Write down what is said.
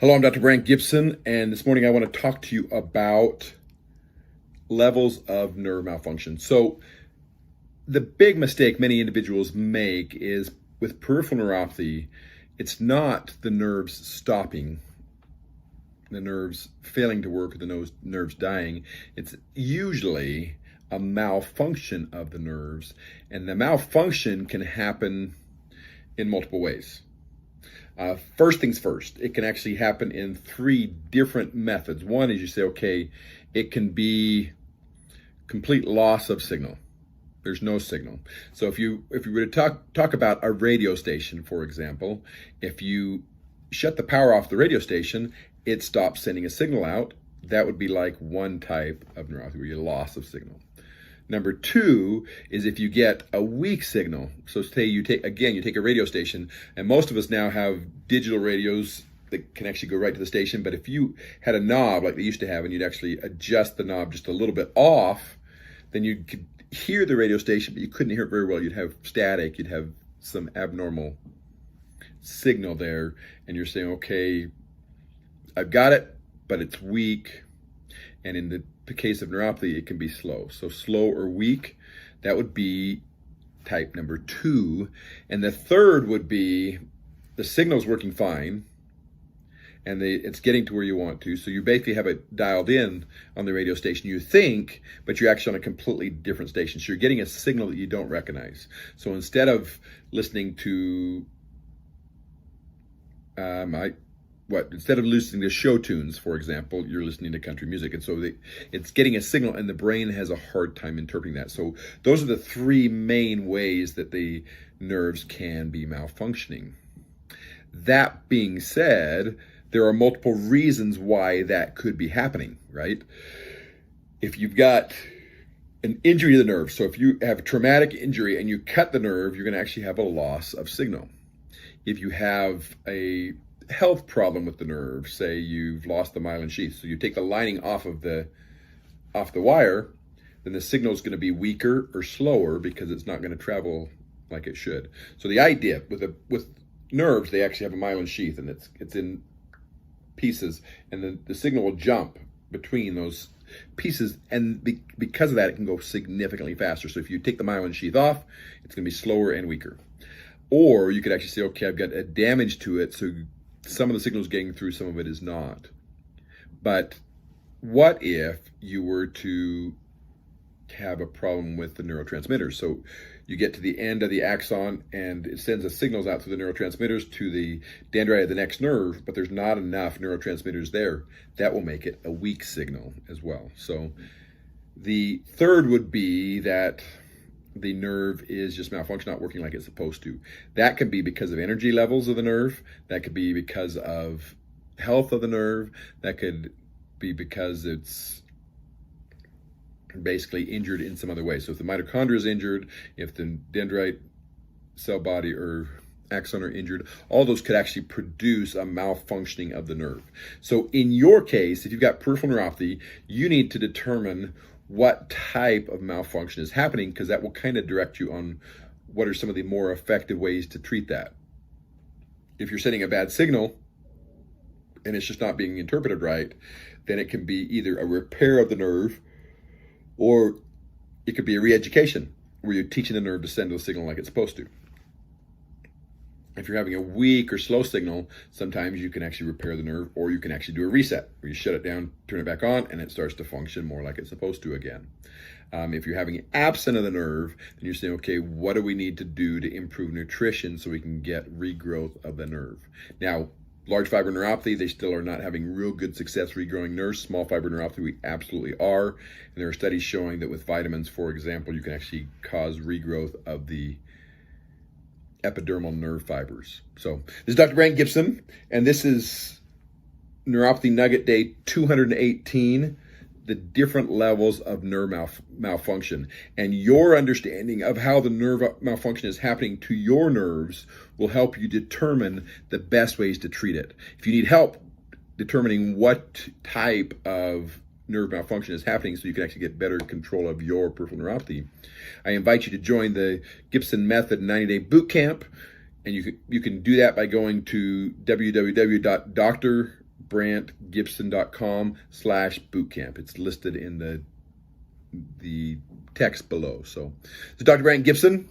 Hello, I'm Dr. Brant Gibson, and this morning I want to talk to you about levels of nerve malfunction. So, the big mistake many individuals make is with peripheral neuropathy, it's not the nerves stopping, the nerves failing to work, or the nerves dying. It's usually a malfunction of the nerves, and the malfunction can happen in multiple ways. First things first, it can actually happen in three different methods. One is you say, okay, it can be complete loss of signal. There's no signal. So if you were to talk about a radio station, for example, if you shut the power off the radio station, it stops sending a signal out. That would be like one type of neuropathy where you loss of signal. Number two is if you get a weak signal. So say you take a radio station, and most of us now have digital radios that can actually go right to the station. But if you had a knob like they used to have, and you'd actually adjust the knob just a little bit off, then you could hear the radio station, but you couldn't hear it very well. You'd have static, you'd have some abnormal signal there, and you're saying, okay, I've got it, but it's weak. And in the case of neuropathy, it can be slow. So slow or weak, that would be type number two. And the third would be the signal's working fine, and it's getting to where you want to. So you basically have it dialed in on the radio station, you think, but you're actually on a completely different station. So you're getting a signal that you don't recognize. So instead of listening to, instead of listening to show tunes, for example, you're listening to country music. And so it's getting a signal, and the brain has a hard time interpreting that. So those are the three main ways that the nerves can be malfunctioning. That being said, there are multiple reasons why that could be happening, right? If you've got an injury to the nerve, so if you have a traumatic injury and you cut the nerve, you're going to actually have a loss of signal. If you have a health problem with the nerve, say you've lost the myelin sheath, so you take the lining off the wire, then the signal is going to be weaker or slower because it's not going to travel like it should. So the idea with nerves, they actually have a myelin sheath, and it's in pieces, and then the signal will jump between those pieces, and because of that, it can go significantly faster. So if you take the myelin sheath off, it's going to be slower and weaker. Or you could actually say, okay, I've got a damage to it, so some of the signal is getting through, some of it is not. But what if you were to have a problem with the neurotransmitters? So you get to the end of the axon, and it sends the signals out through the neurotransmitters to the dendrite of the next nerve, but there's not enough neurotransmitters there. That will make it a weak signal as well. So the third would be that the nerve is just malfunctioning, not working like it's supposed to. That could be because of energy levels of the nerve. That could be because of health of the nerve. That could be because it's basically injured in some other way. So if the mitochondria is injured, if the dendrite cell body or axon are injured, all those could actually produce a malfunctioning of the nerve. So in your case, if you've got peripheral neuropathy, you need to determine what type of malfunction is happening, because that will kind of direct you on what are some of the more effective ways to treat that. If you're sending a bad signal and it's just not being interpreted right, then it can be either a repair of the nerve, or it could be a re-education where you're teaching the nerve to send a signal like it's supposed to. If you're having a weak or slow signal, sometimes you can actually repair the nerve, or you can actually do a reset where you shut it down, turn it back on, and it starts to function more like it's supposed to again. If you're having absent of the nerve, then you're saying, okay, what do we need to do to improve nutrition so we can get regrowth of the nerve? Now, large fiber neuropathy, they still are not having real good success regrowing nerves. Small fiber neuropathy, we absolutely are. And there are studies showing that with vitamins, for example, you can actually cause regrowth of the epidermal nerve fibers. So this is Dr. Brant Gibson, and this is Neuropathy Nugget Day 218, the different levels of nerve malfunction. And your understanding of how the nerve malfunction is happening to your nerves will help you determine the best ways to treat it. If you need help determining what type of nerve malfunction is happening so you can actually get better control of your peripheral neuropathy, I invite you to join the Gibson Method 90-Day Bootcamp. And you can do that by going to www.drbrant, drbrantgibson.com/bootcamp. It's listed in the text below. So Dr. Brant Gibson,